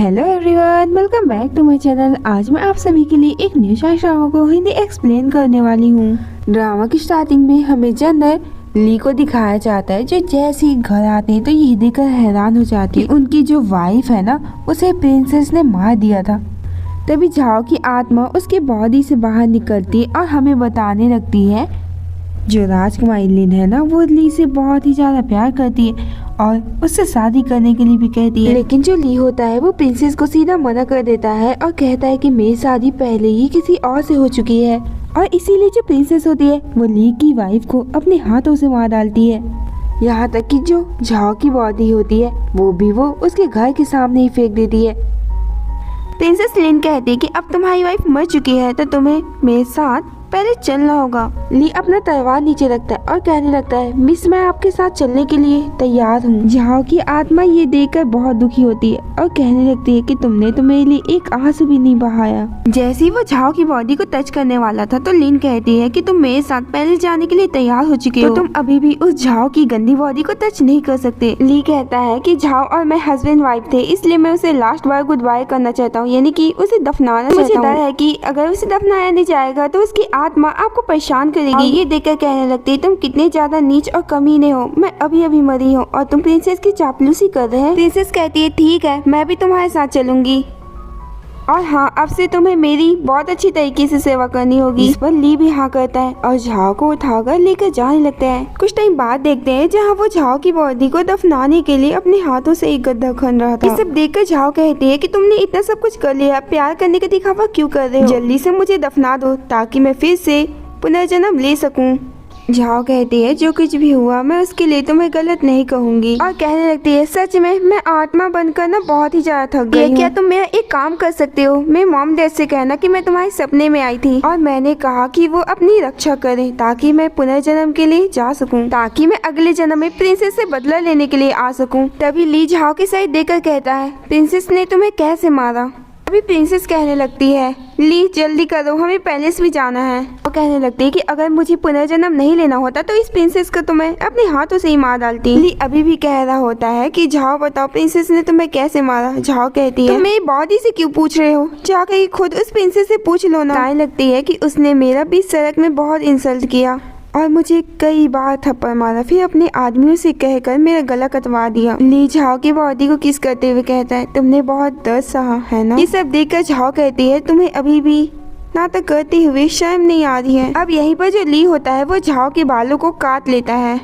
Hello everyone, welcome back to my channel. आज मैं आप सभी के लिए एक न्यू ड्रामा को हिंदी एक्सप्लेन करने वाली हूँ। ड्रामा की स्टार्टिंग में हमें जनरल ली को दिखाया जाता है, जो जैसे ही घर आते हैं तो ये देखकर हैरान हो जाती है उनकी जो वाइफ है ना, उसे प्रिंसेस ने मार दिया था। तभी झाओ की आत्मा उसके बॉडी से बाहर निकलती है और हमें बताने लगती है जो राजकुमारी लिन है ना, वो ली से बहुत ही ज्यादा प्यार करती है और उससे शादी करने के लिए भी कहती है। लेकिन जो ली होता है वो प्रिंसेस को सीधा मना कर देता है और कहता है कि मेरी शादी पहले ही किसी और से हो चुकी है, और इसीलिए जो प्रिंसेस होती है वो ली की वाइफ को अपने हाथों से मार डालती है। यहाँ तक कि जो झाओ की बॉडी होती है वो उसके घर के सामने ही फेंक देती है। प्रिंसेस लिन कहती है कि अब तुम्हारी वाइफ मर चुकी है तो तुम्हें मेरे साथ पहले चलना होगा। ली अपना तलवार नीचे रखता है और कहने लगता है, मिस मैं आपके साथ चलने के लिए तैयार हूँ। झाओ की आत्मा ये देखकर बहुत दुखी होती है और कहने लगती है कि तुमने तो मेरे लिए एक आंसू भी नहीं बहाया। जैसे ही वो झाओ की बॉडी को टच करने वाला था तो लिन कहती है कि तुम मेरे साथ पहले जाने के लिए तैयार हो चुके हो, तो तुम अभी भी उस झाओ की गंदी बॉडी को टच नहीं कर सकते। ली कहता है कि झाओ और मैं हस्बैंड वाइफ थे, इसलिए मैं उसे लास्ट बार गुड बाय करना चाहता हूँ, यानी कि उसे दफनाना चाहता हूँ। मुझे डर है कि अगर उसे दफनाया नहीं जाएगा तो उसकी आत्मा आपको परेशान करेगी। ये देखकर कहने लगती है, तुम कितने ज्यादा नीच और कमीने हो, मैं अभी अभी मरी हूँ और तुम प्रिंसेस की चापलूसी कर रहे हैं। प्रिंसेस कहती है, ठीक है मैं भी तुम्हारे साथ चलूंगी, और हाँ अब से तुम्हें मेरी बहुत अच्छी तरीके से सेवा करनी होगी। इस पर ली भी हाँ करता है और झाओ को उठाकर लेकर जाने लगते हैं। कुछ टाइम बाद देखते हैं जहाँ वो झाओ की बॉडी को दफनाने के लिए अपने हाथों से एक गड्ढा खन रहा था। ये सब देखकर झाओ कहती है कि तुमने इतना सब कुछ कर लिया, प्यार करने का दिखावा क्यों कर रहे हो? जल्दी से मुझे दफना दो ताकि मैं फिर से पुनर्जन्म ले सकूं। झाओ कहती है, जो कुछ भी हुआ मैं उसके लिए तुम्हें गलत नहीं कहूंगी, और कहने लगती है, सच में मैं आत्मा बनकर ना बहुत ही ज्यादा थक गई हूँ। क्या तुम मेरा एक काम कर सकते हो? मेरे मॉम डैड से कहना कि मैं तुम्हारे सपने में आई थी और मैंने कहा कि वो अपनी रक्षा करें ताकि मैं पुनर्जन्म के लिए जा सकूं, ताकि मैं अगले जन्म में प्रिंसेस से बदला लेने के लिए आ सकूं। तभी ली झाओ की साइड देकर कहता है, प्रिंसेस ने तुम्हें कैसे मारा? अभी प्रिंसेस कहने लगती है, ली जल्दी करो, हमें पैलेस भी जाना है। और कहने लगती है कि अगर मुझे पुनर्जन्म नहीं लेना होता तो इस प्रिंसेस को तुम्हें अपने हाथों से ही मार डालती। ली अभी भी कह रहा होता है कि झाओ बताओ प्रिंसेस ने तुम्हें कैसे मारा? झाओ कहती है, तुम मेरी बॉडी से क्यों पूछ रहे हो? जाकर खुद उस प्रिंसेस से पूछ लो ना। कहने लगती है कि उसने मेरा बीच सड़क में बहुत इंसल्ट किया और मुझे कई बार थप्पड़ मारा, फिर अपने आदमियों से कहकर मेरा गला कटवा दिया। ली झाओ की बॉडी को किस करते हुए कहता है, तुमने बहुत दर्द सहा है ना? ये सब देखकर झाओ कहती है, तुम्हें अभी भी नाटक करते हुए शर्म नहीं आ रही है? अब यहीं पर जो ली होता है वो झाओ के बालों को काट लेता है।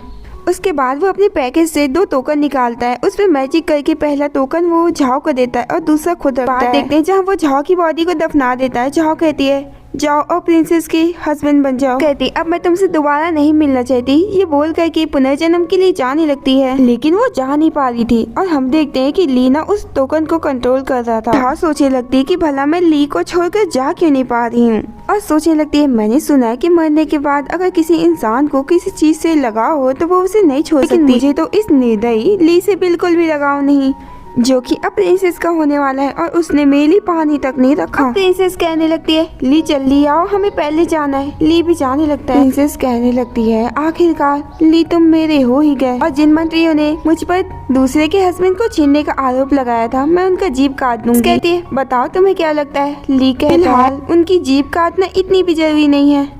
उसके बाद वो अपने पैकेज से 2 टोकन निकालता है, उस पर मैजिक करके पहला टोकन वो झाओ को देता है और दूसरा खुद रखता है। देखते हैं जहाँ वो झाओ की बॉडी को दफना देता है। झाओ कहती है, जाओ और प्रिंसेस के हस्बैंड बन जाओ। कहती अब मैं तुमसे दोबारा नहीं मिलना चाहती। ये बोल करके पुनर्जन्म के लिए जाने लगती है, लेकिन वो जा नहीं पा रही थी और हम देखते हैं कि लीना उस टोकन को कंट्रोल कर रहा था। झाओ सोचने लगती है कि भला मैं ली को छोड़कर जा क्यों नहीं पा रही हूँ, और सोचने लगती है, मैंने सुना है कि मरने के बाद अगर किसी इंसान को किसी चीज से लगाव हो तो वो उसे नहीं छोड़ सकती। मुझे तो इस निर्दयी ली से बिल्कुल भी लगाव नहीं, जो कि अब प्रिंसेस का होने वाला है, और उसने मेरे लिए पानी तक नहीं रखा। प्रिंसेस कहने लगती है, ली जल्दी आओ, हमें पहले जाना है। ली भी जाने लगता है। प्रिंसेस कहने लगती है, आखिरकार ली तुम मेरे हो ही गए, और जिन मंत्रियों ने मुझ पर दूसरे के हस्बैंड को छीनने का आरोप लगाया था मैं उनका जीभ काट दूंगी। कहती है, बताओ तुम्हें क्या लगता है? ली कहता है, फिलहाल उनकी जीभ काटना इतनी भी जरूरी नहीं है,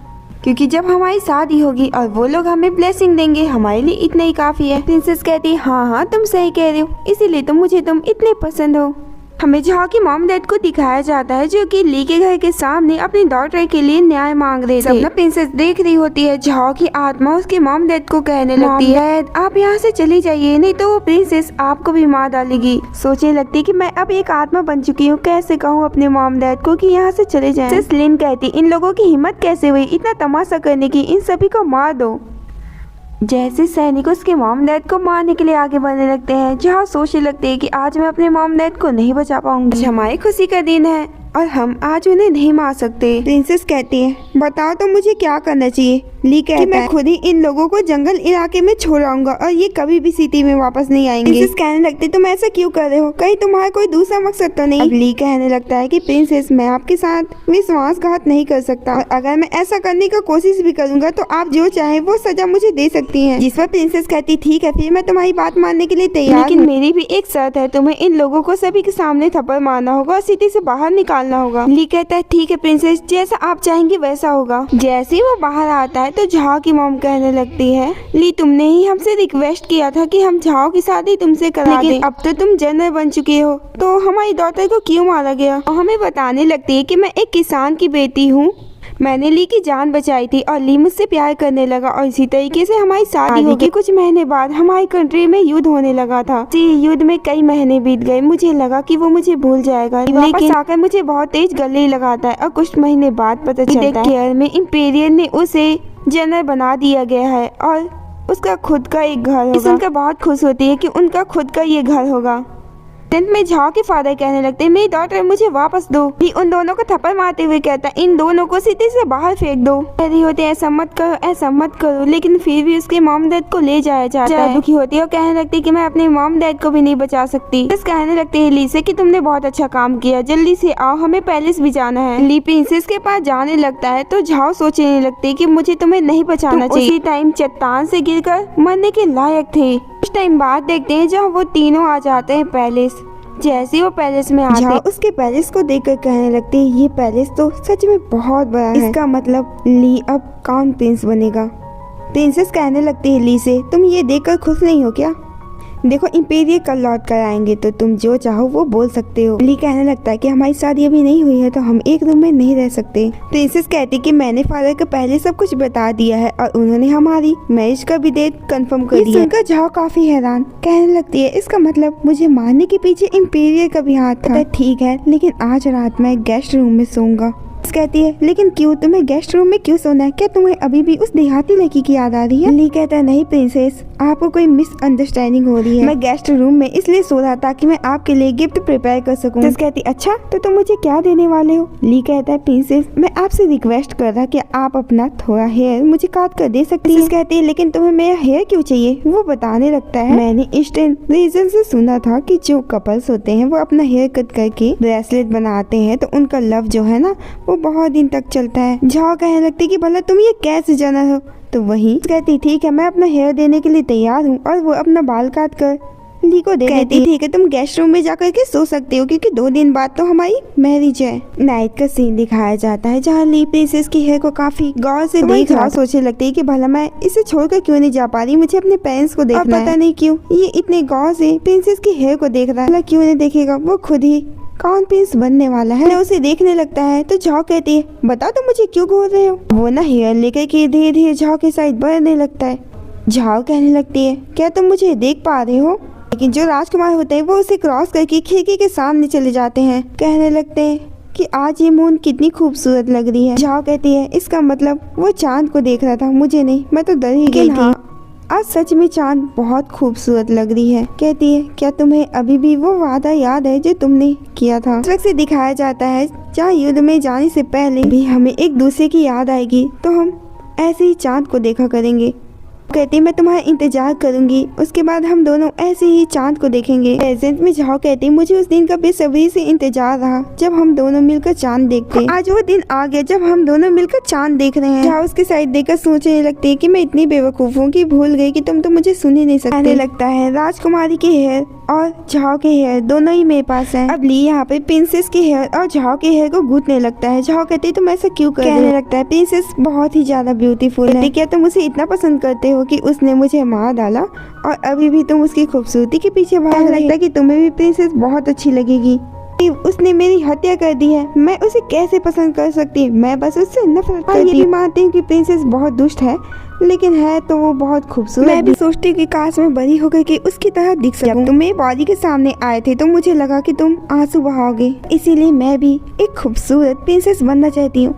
क्योंकि जब हमारी शादी होगी और वो लोग हमें ब्लेसिंग देंगे हमारे लिए इतना ही काफी है। प्रिंसेस कहती है, हाँ तुम सही कह रहे हो, इसीलिए तो मुझे तुम इतने पसंद हो। हमें झाओ की मॉम डैड को दिखाया जाता है, जो कि ली के घर के सामने अपनी डॉटर के लिए न्याय मांग रहे थे। सब प्रिंसेस देख रही होती है। झाओ की आत्मा उसके मॉम डैड को कहने लगती है, आप यहाँ से चली जाइए, नहीं तो वो प्रिंसेस आपको भी मार डालेगी। सोचने लगती है कि मैं अब एक आत्मा बन चुकी हूँ, कैसे कहूँ अपने मॉम डैड को कि यहाँ से चले जाएं। लिन कहती, इन लोगों की हिम्मत कैसे हुई इतना तमाशा करने की, इन सभी को मार दो। जैसे सैनिक उसके मॉम डैड को मारने के लिए आगे बढ़ने लगते हैं। जहाँ सोचने लगते हैं कि आज मैं अपने मॉम डैड को नहीं बचा पाऊंगी, हमारी खुशी का दिन है और हम आज उन्हें नहीं मार सकते। प्रिंसेस कहती है, बताओ तो मुझे क्या करना चाहिए। ली कहता है, मैं खुद ही इन लोगों को जंगल इलाके में छोड़ आऊंगा और ये कभी भी सिटी में वापस नहीं आएंगे। प्रिंसेस कहने लगती, तुम ऐसा क्यों कर रहे हो, कहीं तुम्हारा कोई दूसरा मकसद तो नहीं। अब ली कहने लगता है कि प्रिंसेस, मैं आपके साथ विश्वासघात नहीं कर सकता और अगर मैं ऐसा करने का कोशिश भी करूंगा तो आप जो चाहे वो सजा मुझे दे सकती हैं। जिस पर प्रिंसेस कहती, ठीक है फिर मैं तुम्हारी बात मानने के लिए तैयार, लेकिन मेरी भी एक शर्त है, तुम्हें इन लोगों को सभी के सामने थप्पड़ मारना होगा और सिटी से बाहर निकालना होगा। ली कहता है, ठीक है प्रिंसेस, जैसा आप चाहेंगी वैसा होगा। जैसे ही वो बाहर आता है तो झाओ की मॉम कहने लगती है, ली तुमने ही हमसे रिक्वेस्ट किया था कि हम झाओ की शादी तुमसे करा दें, अब तो तुम जनरल बन चुके हो तो हमारी डॉटर को क्यों मारा गया। और हमें बताने लगती है कि मैं एक किसान की बेटी हूँ, मैंने ली की जान बचाई थी और ली मुझसे प्यार करने लगा और इसी तरीके से हमारी शादी हो गई। कुछ महीने बाद हमारी कंट्री में युद्ध होने लगा था। युद्ध में कई महीने बीत गए, मुझे लगा कि वो मुझे भूल जाएगा, लेकिन आकर मुझे बहुत तेज गले लगाता है और कुछ महीने बाद पता चलता है केयर में इंपीरियल ने उसे जनरल बना दिया गया है और उसका खुद का एक घर होगा। सुनकर बहुत खुश होती है कि उनका खुद का ये घर होगा। टेंट में झाओ के फादर कहने लगते हैं, मेरी डॉटर मुझे वापस दो। भी उन दोनों को थप्पड़ मारते हुए कहता है, इन दोनों को सिटी से बाहर फेंक दो। कहती होते ऐसा मत करो, ऐसा मत करो, लेकिन फिर भी उसके मॉम डैड को ले जाया जाता है। दुखी होती है और कहने लगती है कि मैं अपने मॉम डैड को भी नहीं बचा सकती। बस कहने लगती है ली से कि तुमने बहुत अच्छा काम किया, जल्दी से आओ, हमें पैलेस भी जाना है। ली प्रिंसेस के पास जाने लगता है तो झाओ सोचने लगती है कि मुझे तुम्हें नहीं बचाना चाहिए। उसी टाइम चट्टान से गिरकर मरने के लायक थे। कुछ टाइम बाद देखते हैं जहाँ वो तीनों आ जाते हैं पैलेस। जैसे वो पैलेस में आते हैं उसके पैलेस को देखकर कहने लगती है, ये पैलेस तो सच में बहुत बड़ा है, इसका मतलब ली अब क्राउन प्रिंस बनेगा। प्रिंसेस कहने लगती है ली से, तुम ये देखकर खुश नहीं हो क्या? देखो इंपीरियल कल लौट कर आएंगे तो तुम जो चाहो वो बोल सकते हो। ली कहने लगता है कि हमारी शादी अभी नहीं हुई है तो हम एक रूम में नहीं रह सकते। प्रिंसेस कहती कि मैंने फादर को पहले सब कुछ बता दिया है और उन्होंने हमारी मैरिज का भी डेट कंफर्म कर दिया। सुनकर झाओ काफी हैरान, कहने लगती है इसका मतलब मुझे मारने के पीछे इंपीरियल का भी हाथ था। ठीक है लेकिन आज रात मैं गेस्ट रूम में सोऊंगा। कहती है, लेकिन क्यों, तुम्हें गेस्ट रूम में क्यों सोना है? क्या तुम्हें अभी भी उस देहाती लड़की की याद आ रही है? ली कहता है, नहीं प्रिंसेस, आपको कोई मिसअंडरस्टैंडिंग हो रही है। मैं गेस्ट रूम में इसलिए सो रहा ताकि मैं आपके लिए गिफ्ट प्रिपेयर कर सकूं। प्रिंसेस कहती, अच्छा तो तुम मुझे क्या देने वाले हो? ली कहता है, प्रिंसेस मैं आपसे रिक्वेस्ट कर रहा कि आप अपना थोड़ा हेयर मुझे काट कर दे सकती है। कहती है, लेकिन तुम्हें मेरा हेयर क्यों चाहिए? वो बताने लगता है, मैंने ईस्टर्न रीजन से सुना था कि जो कपल्स होते हैं वो अपना हेयर कट करके ब्रेसलेट बनाते हैं तो उनका लव जो है ना वो बहुत दिन तक चलता है। झाओ कहने लगती कि भला तुम ये कैसे जाना हो? तो वही कहती, ठीक है मैं अपना हेयर देने के लिए तैयार हूँ, और वो अपना बाल काट कर ली को दे देती। ठीक है तुम गेस्ट रूम में जाकर के सो सकते हो क्योंकि 2 दिन बाद तो हमारी मैरिज है। नाइट का सीन दिखाया जाता है जहाँ ली प्रिंसेस की हेयर को काफी गौर से देख रहा सोचने लगती है कि भला मैं इसे छोड़कर क्यों नहीं जा पा रही, मुझे अपने पेरेंट्स को देखना है। पता नहीं क्यों ये इतने गौर से प्रिंसेस की हेयर को देख रहा है, क्यों नहीं देखेगा, वो खुद ही क्राउन प्रिंस बनने वाला है। उसे देखने लगता है तो झाओ कहती है, बताओ तुम मुझे क्यों घूर रहे हो? वो ना हेयर लेकर के धीरे धीरे झाओ के साइड बढ़ने लगता है। झाओ कहने लगती है, क्या तुम मुझे देख पा रहे हो? लेकिन जो राजकुमार होते हैं वो उसे क्रॉस करके खिड़की के सामने चले जाते हैं। कहने लगते हैं कि आज ये मून कितनी खूबसूरत लग रही है। झाओ कहती है, इसका मतलब वो चांद को देख रहा था, मुझे नहीं, मैं तो डर ही गई थी। आज सच में चांद बहुत खूबसूरत लग रही है। कहती है, क्या तुम्हें अभी भी वो वादा याद है जो तुमने किया था? ट्रक से दिखाया जाता है जहाँ युद्ध में जाने से पहले भी हमें एक दूसरे की याद आएगी तो हम ऐसे ही चांद को देखा करेंगे। कहती मैं तुम्हारा इंतजार करूंगी, उसके बाद हम दोनों ऐसे ही चांद को देखेंगे। प्रेजेंट में झाओ कहती मुझे उस दिन का बेसब्री से इंतजार रहा जब हम दोनों मिलकर चांद देखते। आज वो दिन आ गया जब हम दोनों मिलकर चांद देख रहे हैं। झाओ उसके साइड देखकर सोचने लगती है कि मैं इतनी बेवकूफ हूँ कि भूल गई कि तुम तो मुझे सुन ही नहीं सकते। लगता है राजकुमारी के हेयर और झाओ के हेयर दोनों ही मेरे पास हैं। अब ली यहाँ पे प्रिंसेस के हेयर और झाओ के हेयर को घुटने लगता है। झाओ कहती तुम ऐसा क्यों कर रहे हो? कहने लगता है प्रिंसेस बहुत ही ज्यादा ब्यूटीफुल है। क्या तुम उसे इतना पसंद करते हो कि उसने मुझे मार डाला और अभी भी तुम उसकी खूबसूरती के पीछे भाग रही? लगता है कि तुम्हें भी प्रिंसेस बहुत अच्छी लगेगी। उसने मेरी हत्या कर दी है, मैं उसे कैसे पसंद कर सकती? मैं बस उससे नफरत करती हूँ। मानती हूँ कि प्रिंसेस बहुत दुष्ट है लेकिन है तो वो बहुत खूबसूरत। मैं भी सोचती हूँ कि काश मैं बड़ी होकर के उसकी तरह दिख सकूं। जब तुम मेरी बॉडी के सामने आए थे तो मुझे लगा कि तुम आंसू बहाओगे, इसीलिए मैं भी एक खूबसूरत प्रिंसेस बनना चाहती हूँ,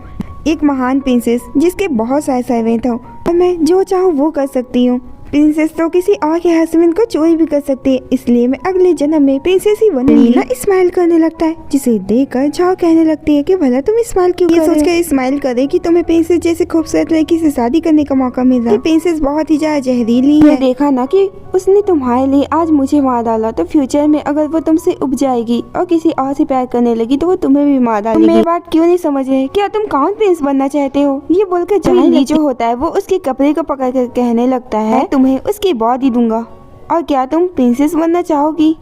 एक महान प्रिंसेस जिसके बहुत सारे सर्वेंट हो और मैं जो चाहूँ वो कर सकती हूँ। प्रिंसेस तो किसी और के हस्बैंड को चोरी भी कर सकती है, इसलिए मैं अगले जन्म में प्रिंसेस ही बनूंगी। लीना स्माइल करने लगता है, जिसे देखकर झाओ कहने लगती है कि भला तुम स्माइल क्यों कर रहे हो? ये सोचकर स्माइल करे कि तुम्हें प्रिंसेस जैसे खूबसूरत लड़की से शादी करने का मौका मिल रहा है। प्रिंसेस बहुत ही ज्यादा जहरीली है। देखा ना कि उसने तुम्हारे लिए आज मुझे मार डाला, तो फ्यूचर में अगर वो तुमसे उब जाएगी और किसी और से प्यार करने लगी तो वो तुम्हें भी मार डालेगी। तुम मेरी बात क्यों नहीं समझ रहे? क्या तुम कौन प्रिंस बनना चाहते हो? ये बोलकर जाहिल जो होता है वो उसके कपड़े को पकड़ कर कहने लगता है, तुम्हें उसकी बॉडी दूंगा। और क्या तुम प्रिंसेस बनना चाहोगी?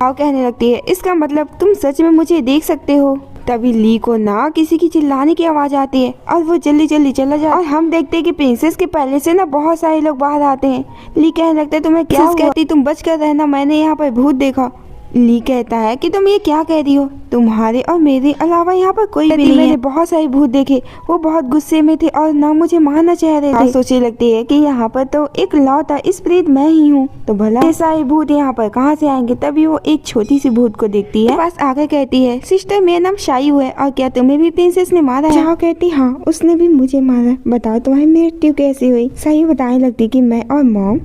आओ कहने लगती है, इसका मतलब तुम सच में मुझे देख सकते हो। तभी ली को ना किसी की चिल्लाने की आवाज आती है और वो जल्दी जल्दी चला जाता है। और हम देखते हैं कि प्रिंसेस के पहले से ना बहुत सारे लोग बाहर आते हैं। ली कहने लगता है, तुम्हें क्या कहती, तुम बच कर रहना, मैंने यहाँ पर भूत देखा। ली कहता है कि तुम ये क्या कह रही हो, तुम्हारे और मेरे अलावा यहाँ पर कोई भी नहीं है। मैंने बहुत सारे भूत देखे, वो बहुत गुस्से में थे और ना मुझे मारना चाह रहे थे। सोचने लगती है कि यहाँ पर तो एक लौता स्पिरिट मैं ही हूँ, तो भला ये सारे भूत यहाँ पर कहाँ से आएंगे। तभी वो एक छोटी सी भूत को देखती है, पास आकर कहती है, सिस्टर मेरा नाम शायू है और क्या तुम्हें भी प्रिंसेस ने मारा है? शायू कहती, हाँ उसने भी मुझे मारा, बताओ तुम्हारी मृत्यु कैसे हुई? शायू बताने लगती कि मैं और मॉम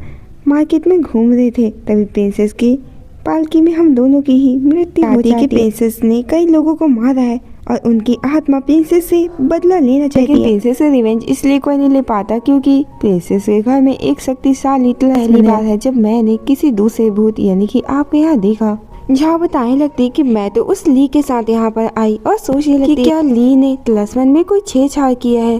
मार्केट में घूम रहे थे, तभी प्रिंसेस की पालकी में हम दोनों की ही मृत्यु हो जाती है। प्रिंसेस ने कई लोगों को मारा है और उनकी आत्मा प्रिंसेस से बदला लेना चाहती है। प्रिंसेस से रिवेंज इसलिए कोई नहीं ले पाता क्योंकि प्रिंसेस के घर में एक शक्तिशाली पहली बार है जब मैंने किसी दूसरे भूत यानी कि आपके यहाँ देखा। झाओ बताने लगती कि मैं तो उस ली के साथ यहाँ पर आई और सोचने लगती कि क्या ली ने तलस्मन में कोई छेड़छाड़ किया है।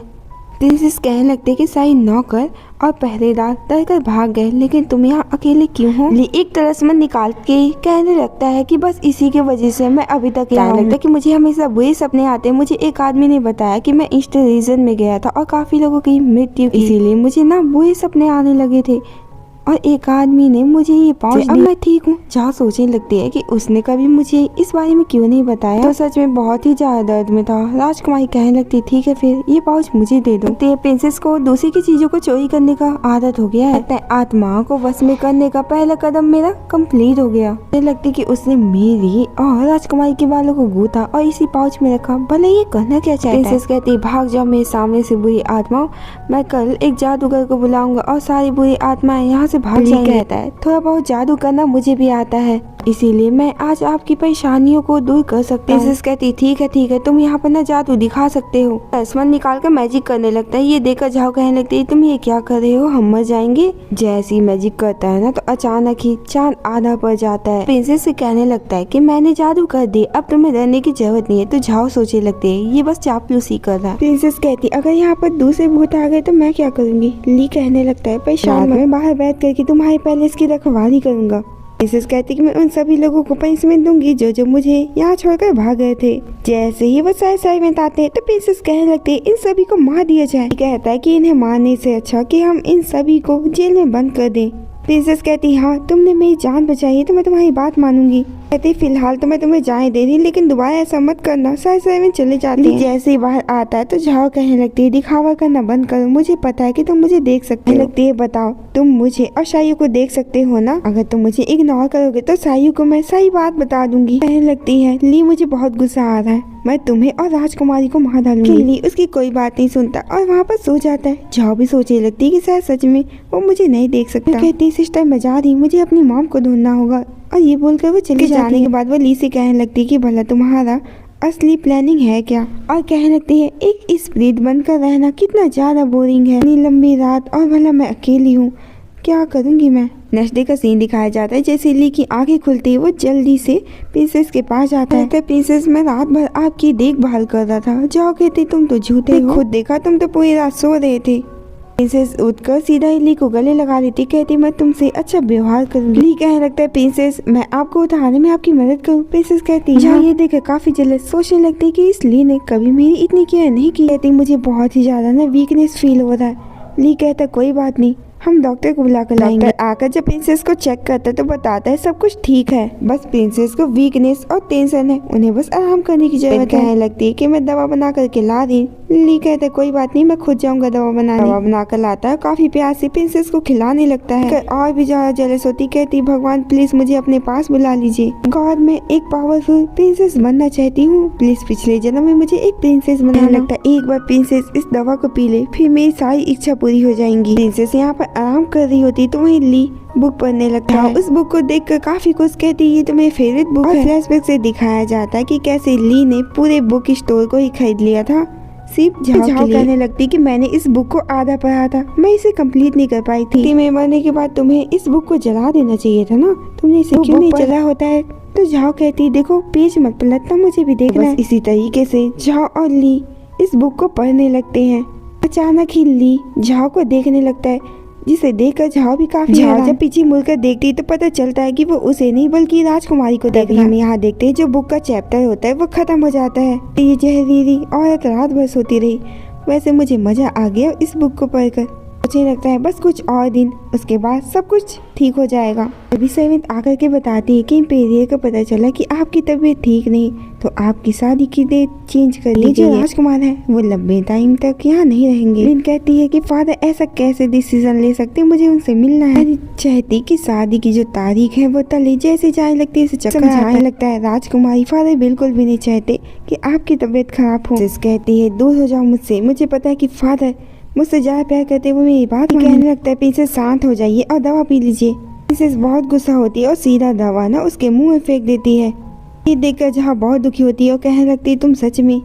प्रिंसेस कहने लगते कि सारी नौकर और पहरेदार डर कर भाग गए, लेकिन तुम यहाँ अकेले क्यों हो? ली एक तलस्मन निकाल के कहने लगता है कि बस इसी के वजह से मैं अभी तक यहाँ लगता है कि मुझे हमेशा बुरे सपने आते हैं। मुझे एक आदमी ने बताया कि मैं ईस्ट रीजन में गया था और काफी लोगों की मृत्यु की, इसीलिए मुझे ना बुरे सपने आने लगे थे और एक आदमी ने मुझे ये पाउच दिया। अब मैं ठीक हूँ। जहाँ सोचने लगती है कि उसने कभी मुझे इस बारे में क्यों नहीं बताया, तो सच में बहुत ही ज्यादा दर्द में था। राजकुमारी कहने लगती, ठीक है फिर ये पाउच मुझे दे दो। प्रिंसेस को दूसरी की चीजों को चोरी करने का आदत हो गया है। आत्माओं को वश में करने का पहला कदम मेरा कंप्लीट हो गया। मुझे लगती कि उसने मेरी और राजकुमारी के बालों को गूथा और इसी पाउच में रखा, भले ये करना क्या चाहता है। प्रिंसेस कहती, भाग जाओ मेरे सामने से बुरी आत्माओं, मैं कल एक जादूगर को बुलाऊंगा और सारी बुरी आत्माएं यहाँ से भाग जाएंगे। कहता है, थोड़ा बहुत जादू करना मुझे भी आता है, इसीलिए मैं आज आपकी परेशानियों को दूर कर सकती हूँ। प्रिंसेस कहती, ठीक है तुम यहाँ पर ना जादू दिखा सकते हो। तलस्मन निकाल कर मैजिक करने लगता है। ये देखकर झाओ कहने लगती है, तुम ये क्या कर रहे हो, हम मर जाएंगे। जैसे ही मैजिक करता है ना तो अचानक ही चांद आधा पड़ जाता है। प्रिंसेस से कहने लगता है कि मैंने जादू कर दी, अब तुम्हें डरने की जरूरत नहीं है। तो झाओ सोचने लगते है ये बस चापलूसी कर रहा है। प्रिंसेस कहती, अगर यहाँ पर दूसरे भूत आ गए तो मैं क्या करूँगी? ली कहने लगता है, परेशान मैं बाहर बैठ करके तुम्हारे पैलेस की रखवाली करूंगा। प्रिंसेस कहती कि मैं उन सभी लोगों को पनिशमेंट दूंगी जो मुझे यहाँ छोड़कर भाग गए थे। जैसे ही वो सारे में आते हैं तो प्रिंसेस कहने लगती है, इन सभी को मार दिया जाए। कहता है कि इन्हें मारने से अच्छा कि हम इन सभी को जेल में बंद कर दें। प्रिंसेस कहती, हाँ तुमने मेरी जान बचाई है तो मैं तुम्हारी बात मानूंगी। कहती, फिलहाल तो मैं तुम्हें जाने दे रही, लेकिन दोबारा ऐसा मत करना, सारे में चले जाते हैं। जैसे ही बाहर आता है तो झाओ कहने लगती है, दिखावा करना बंद करो, मुझे पता है कि तुम मुझे देख सकते हो। लगती है, बताओ तुम मुझे और शायू को देख सकते हो ना? अगर तुम मुझे इग्नोर करोगे तो शायू को मैं सही बात बता दूंगी। कहने लगती है, ली मुझे बहुत गुस्सा आ रहा है, मैं तुम्हें और राजकुमारी को मार डालूंगी। ली उसकी कोई बात नहीं सुनता और वहाँ पर सो जाता है। झाओ भी सोचने लगती है कि शायद सच में वो मुझे नहीं देख सकता। कहती, सिस्टर मैं जा रही, मुझे अपनी मॉम को ढूंढना होगा। और ये बोलकर वो चली जाने के बाद वो ली से कहने लगती है कि भला तुम्हारा असली प्लानिंग है क्या? और कहने लगती है, एक स्पिरिट बनकर रहना कितना ज्यादा बोरिंग है, इतनी लंबी रात और भला मैं अकेली हूँ, क्या करूँगी मैं? नेक्स्ट डे का सीन दिखाया जाता है। जैसे ली की आंखें खुलती है वो जल्दी से प्रिंसेस के पास जाता है। तो प्रिंसेस मैं रात भर आपकी देखभाल कर रहा था। जाओ कहती, तुम तो झूठे हो, खुद देखा तुम तो पूरी रात सो रहे थे। प्रिंसेस उठकर सीधा ही ली को गले लगा लेती, कहती मैं तुमसे अच्छा व्यवहार करूंगी। ली कहने लगता है, प्रिंसेस मैं आपको उठाने में आपकी मदद करूं। प्रिंसेस कहती है, ये देखकर काफी जलस, सोचने लगती है कि इस ली ने कभी मेरी इतनी केयर नहीं की। कहती मुझे बहुत ही ज्यादा ना वीकनेस फील हो रहा है। ली कहता कोई बात नहीं, हम डॉक्टर को बुला कर लाएंगे। आकर जब प्रिंसेस को चेक करता है तो बताता है सब कुछ ठीक है, बस प्रिंसेस को वीकनेस और टेंशन है, उन्हें बस आराम करने की जरूरत है। कहने लगती है कि मैं दवा बना करके ला दी, ली कहता है कोई बात नहीं, मैं खुद जाऊंगा दवा बनाने। दवा बनाकर लाता है, काफी प्यार से प्रिंसेस को खिलाने लगता है। और भी ज्यादा जेलस होती, कहती भगवान प्लीज मुझे अपने पास बुला लीजिए। गॉड मैं एक पावरफुल प्रिंसेस बनना चाहती हूँ, प्लीज पिछले जन्म में मुझे एक प्रिंसेस बनाना। लगता है एक बार प्रिंसेस इस दवा को पी ले फिर मेरी सारी इच्छा पूरी हो जाएंगी। प्रिंसेस यहाँ पर आराम कर रही होती तो वहीं ली बुक पढ़ने लगता है। उस बुक को देखकर काफी खुश, कहती ये तो मेरी फेवरेट बुक है। फ्लैशबैक से दिखाया जाता है कि कैसे ली ने पूरे बुक स्टोर को ही खरीद लिया था सिर्फ झाओ कहने लगती कि मैंने इस बुक को आधा पढ़ा था, मैं इसे कंप्लीट नहीं कर पाई थी। मैं मरने के बाद तुम्हें इस बुक को जला देना चाहिए था ना, तुमने इसे क्यों नहीं जला होता है? तो झाओ कहती देखो पेज मत पलटना, मुझे भी देखना है। इसी तरीके से झाओ और ली इस बुक को पढ़ने लगते हैं। अचानक ही ली झाओ को देखने लगता है, जिसे देखकर झाओ भी काफी जब पीछे मुड़कर देखती तो पता चलता है कि वो उसे नहीं बल्कि राजकुमारी को देख रही है। हम यहाँ देखते हैं जो बुक का चैप्टर होता है वो खत्म हो जाता है। ये जहरीली औरत रात भर सोती रही, वैसे मुझे मजा आ गया इस बुक को पढ़कर। मुझे लगता है बस कुछ और दिन, उसके बाद सब कुछ ठीक हो जाएगा। अभी सेवेंथ आकर के बताती है कि इम्पेरियर को पता चला कि आपकी तबीयत ठीक नहीं, तो आपकी शादी की डेट चेंज कर ली। जो राजकुमार है वो लंबे टाइम तक यहाँ नहीं रहेंगे। लिन कहती है कि फादर ऐसा कैसे डिसीजन ले सकते, मुझे उनसे मिलना है। चाहती कि शादी की जो तारीख है वो तले जैसे जाने लगती है उसे चक्कर आने लगता है। राजकुमारी फादर बिल्कुल भी नहीं चाहते कि आपकी तबीयत खराब हो। कहती है दूर हो जाओ मुझसे, मुझे पता है कि फादर मुझसे ज्यादा प्यार करते हुए मेरी बात कहने लगता है प्रिंसेस शांत हो जाइए और दवा पी लीजिए। प्रिंसेस बहुत गुस्सा होती है और सीधा दवा ना उसके मुंह में फेंक देती है। ये देखकर जहाँ बहुत दुखी होती है और कहने लगती है तुम सच में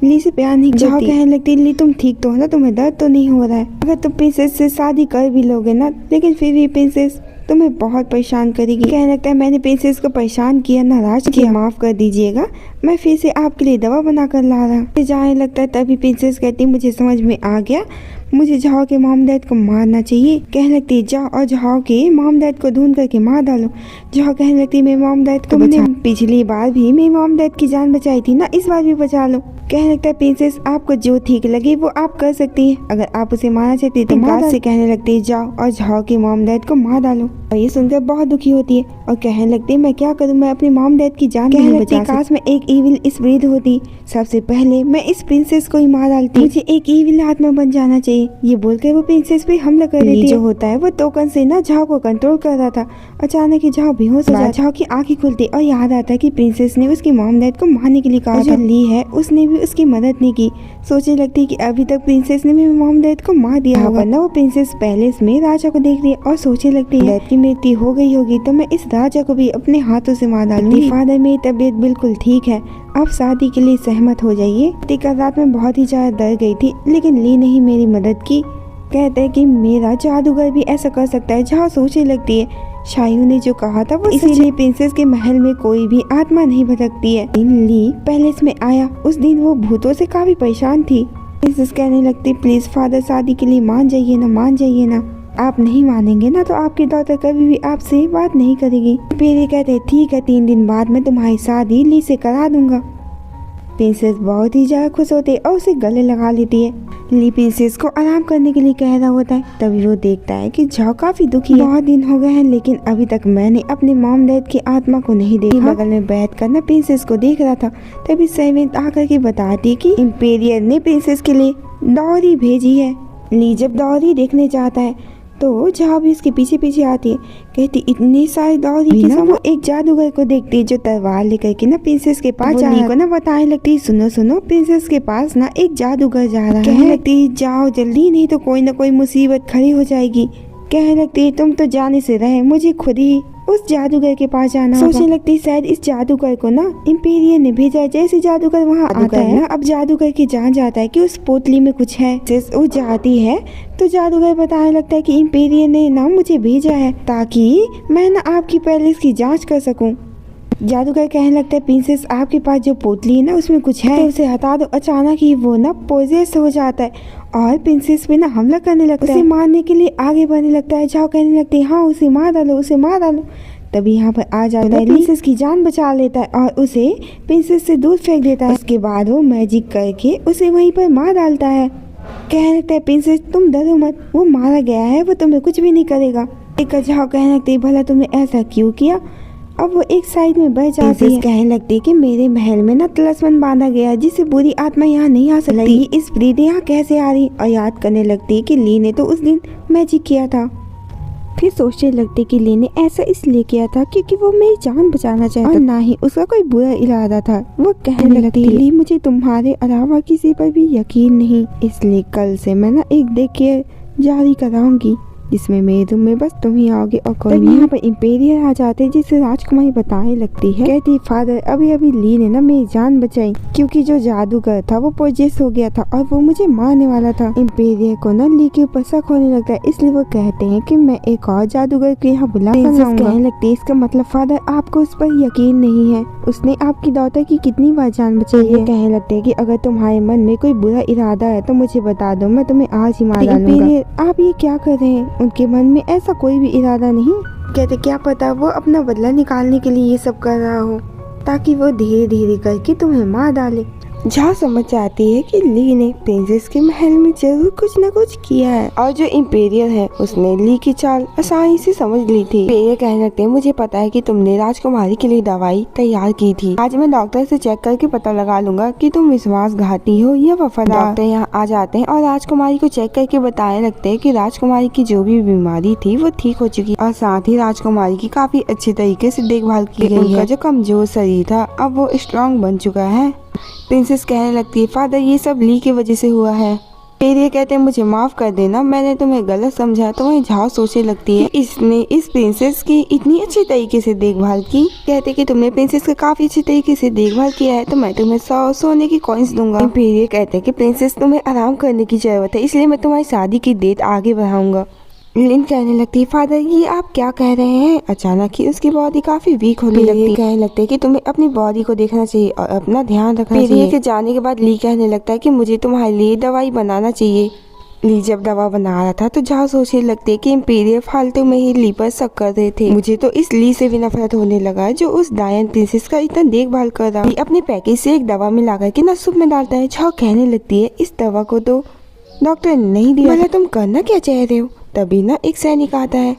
ली से प्यार नहीं करती। जहाँ कहने लगती है ली तुम ठीक तो हो ना, तुम्हें दर्द तो नहीं हो रहा है। अगर तुम प्रिंसेस से शादी कर भी लोगे ना, लेकिन फिर भी प्रिंसेस तुम्हें बहुत परेशान करेगी। कहने लगता है मैंने प्रिंसेस को परेशान किया, नाराज किया, माफ कर दीजिएगा, मैं फिर से आपके लिए दवा बना कर ला रहा। जाने लगता है तभी प्रिंसेस कहती मुझे समझ में आ गया, मुझे झाओ के मॉम डैड को मारना चाहिए। कहने लगती जाओ और झाओ के मॉम डैड को ढूंढ करके मार डालो। झाओ कहने लगती मेरे मॉम डैड को बचा, पिछली बार भी मेरी मॉम डैड की जान बचाई थी ना, इस बार भी बचा लो। कहने लगता है प्रिंसेस आपको जो ठीक लगे वो आप कर सकती है, अगर आप उसे मारना चाहती है तो मार से कहने लगती है जाओ और झाओ के मॉम डैड को मार डालो। और ये सुनकर बहुत दुखी होती है और कहने लगती है मैं क्या करूं, मैं अपने मॉम डैड की जान नहीं बचा सकती। काश मैं एक इविल स्पिरिट होती, सबसे पहले मैं इस प्रिंसेस को ही मार डालती, मुझे एक इविल आत्मा बन जाना चाहिए। ये बोलकर वो प्रिंसेस पे हमला कर देती है। जो होता है वो टोकन से ना झाओ को कंट्रोल कर रहा था। अचानक ही झाओ बेहोश हो जाता है। झाओ की आंखें खुलती और याद आता है कि प्रिंसेस ने उसकी मॉम डैड को मारने के लिए कहा था। जो ली है उसने भी उसकी मदद नहीं की। सोचने लगती है कि अभी तक प्रिंसेस ने मेरे मॉम डैड को मार दिया होगा। वरना वो प्रिंसेस पैलेस में राजा को देख रही है और सोचने लगती है डैड की मृत्यु हो गई होगी तो मैं इस राजा को भी अपने हाथों से मार डालूंगी। फादर मेरी तबीयत बिल्कुल ठीक है, आप शादी के लिए सहमत हो जाइए। कल रात में बहुत ही ज्यादा डर गई थी, लेकिन ली ने ही मेरी मदद की। कहते हैं कि मेरा जादूगर भी ऐसा कर सकता है। जहाँ सोचने लगती है शायू ने जो कहा था वो इसलिए प्रिंसेस के महल में कोई भी आत्मा नहीं भटकती है। ली पैलेस में आया, उस दिन वो भूतों से काफी परेशान थी। प्रिंसेस कहने लगती प्लीज फादर शादी के लिए मान जाइए ना, मान जाइए ना, आप नहीं मानेंगे ना तो आपकी डॉटर कभी भी आपसे बात नहीं करेगी। फिर ये कहते ठीक है 3 दिन बाद मैं तुम्हारी शादी ली से करा दूंगा। प्रिंसेस बहुत ही ज्यादा खुश होती है और उसे गले लगा लेती है। ली प्रिंसेस को आराम करने के लिए कह रहा होता है, तभी वो देखता है कि झाओ काफी दुखी है। बहुत दिन हो गए हैं लेकिन अभी तक मैंने अपने मॉम डैड की आत्मा को नहीं देखा। बगल में बैठ कर ना प्रिंसेस को देख रहा था। तभी सेवेंथ आकर के बताती कि इम्पेरियर ने प्रिंसेस के लिए डॉरी भेजी है। ली जब डॉरी देखने जाता है तो झाओ भी उसके पीछे पीछे आती है। कहती इतनी सारी डॉरी की ना वो एक जादूगर को देखती है जो तलवार लेकर के ना प्रिंसेस के पास जा रहा है। को ना बताने लगती सुनो सुनो प्रिंसेस के पास ना एक जादूगर जा रहा है। कहने लगती जाओ जल्दी, नहीं तो कोई ना कोई मुसीबत खड़ी हो जाएगी। कहने लगती तुम तो जाने से रहे, मुझे खुद ही उस जादूगर के पास जाना। सोचने लगती शायद इस जादूगर को ना इम्पेरियर ने भेजा है। जैसे जादूगर वहाँ आता है ना, अब जादूगर की जान जाता है कि उस पोटली में कुछ है। वो जाती है तो जादूगर बताने लगता है कि इम्पेरियर ने ना मुझे भेजा है ताकि मैं ना आपकी पैलेस की जांच कर सकूं। जादूगर कहने लगता है प्रिंसेस आपके पास जो पोटली है ना उसमें कुछ है, तो उसे हटा दो। अचानक ही वो ना पोजेस हो जाता है और प्रिंसेस पे ना हमला करने लगता है। उसे मारने के लिए आगे बढ़ने लगता है। झाओ कहने लगती है हाँ उसे मार डालो, उसे मार डालो। तभी यहाँ पर आ जाता है, प्रिंसेस की जान बचा लेता है और उसे प्रिंसेस से दूर फेंक देता है। उसके बाद वो मैजिक करके उसे वहीं पर मार डालता है। कहने लगता है प्रिंसेस तुम डरो मत, वो मारा गया है, वो तुम्हें कुछ भी नहीं करेगा। एक झाओ कहने लगती है भला तुमने ऐसा क्यों किया, अब वो एक साइड में बह जाती है। कहने लगती है कि मेरे महल में ना तलस्मन बांधा गया जिससे बुरी आत्मा यहाँ नहीं आ सकती। इस प्रीत यहाँ कैसे आ रही, और याद करने लगती है कि ली ने तो उस दिन मैजिक किया था। फिर सोचने लगती कि ली ने ऐसा इसलिए किया था क्योंकि वो मेरी जान बचाना चाहता और ना ही उसका कोई बुरा इरादा था। वो कहने लगती ली मुझे तुम्हारे अलावा किसी पर भी यकीन नहीं, इसलिए कल से मैं ना एक डे केयर जारी कराऊंगी जिसमें मेरे रूम में बस तुम ही आओगे और कोई नहीं। यहाँ पर इम्पेरियर आ जाते जिससे राजकुमारी बताने लगती है, कहती फादर अभी अभी ली ने ना मेरी जान बचाई क्योंकि जो जादूगर था वो पोजेस हो गया था और वो मुझे मारने वाला था। इम्पेरियर को ना ली के ऊपर शक होने लगता है, इसलिए वो कहते हैं कि मैं एक और जादूगर को यहाँ बुला कहने लगती है इसका मतलब फादर आपको उस पर यकीन नहीं है, उसने आपकी डॉटर की कितनी बार जान बचाई है। कहने लगते है कि अगर तुम्हारे मन में कोई बुरा इरादा है तो मुझे बता दो, मैं तुम्हें आज ही मार डालूंगा। आप ये क्या कर रहे हैं, उनके मन में ऐसा कोई भी इरादा नहीं। कहते क्या पता वो अपना बदला निकालने के लिए ये सब कर रहा हो ताकि वो धीरे धीरे करके तुम्हें मार डाले। जहाँ समझ आती है कि ली ने प्रिंसेस के महल में जरूर कुछ न कुछ किया है और जो इम्पेरियर है उसने ली की चाल आसानी से समझ ली थी। इम्पेरियर कहने लगते हैं मुझे पता है कि तुमने राजकुमारी के लिए दवाई तैयार की थी, आज मैं डॉक्टर से चेक करके पता लगा लूंगा कि तुम विश्वासघाती हो या वफादार। डॉक्टर यहाँ आ जाते हैं और राजकुमारी को चेक करके बताने लगते हैं कि राजकुमारी की जो भी बीमारी थी वो ठीक हो चुकी और साथ ही राजकुमारी की काफी अच्छी तरीके से देखभाल की गई है। उनका जो कमजोर शरीर था अब वो स्ट्रॉन्ग बन चुका है। प्रिंसेस कहने लगती है फादर ये सब ली की वजह से हुआ है। फिर ये कहते हैं मुझे माफ कर देना, मैंने तुम्हें गलत समझा। तो वहीं झाओ सोचने लगती है इसने इस प्रिंसेस की इतनी अच्छी तरीके से देखभाल की। कहते कि तुमने प्रिंसेस का काफी अच्छी तरीके से देखभाल किया है तो मैं तुम्हें 100 सोने की कॉइन्स दूंगा। फिर ये कहते हैं कि प्रिंसेस तुम्हें आराम करने की जरूरत है इसलिए मैं तुम्हारी शादी की डेट आगे बढ़ाऊंगा। लिन कहने लगती है फादर ये आप क्या कह रहे हैं। अचानक ही उसकी बॉडी काफी वीक होने लगती है। कहने लगते है कि तुम्हें अपनी बॉडी को देखना चाहिए और अपना ध्यान रखना चाहिए। के जाने के बाद ली कहने लगता है कि मुझे तुम्हारे लिए दवाई बनाना चाहिए। ली जब दवा बना रहा था तो जहाँ सोचने लगती है कि इम्पेरियर फालतू में ही ली पर शक कर रहे थे। मुझे तो इस ली से भी नफरत होने लगा जो उस डायन प्रिंसेस का इतना देखभाल कर रहा। ली अपने पैकेज से एक दवा मिला कर के ना सूप में डालता है। झाओ कहने लगती है इस दवा को तो डॉक्टर ने नहीं दिया, मतलब तुम करना क्या चाह रहे हो। तभी ना एक सैनिक आता है,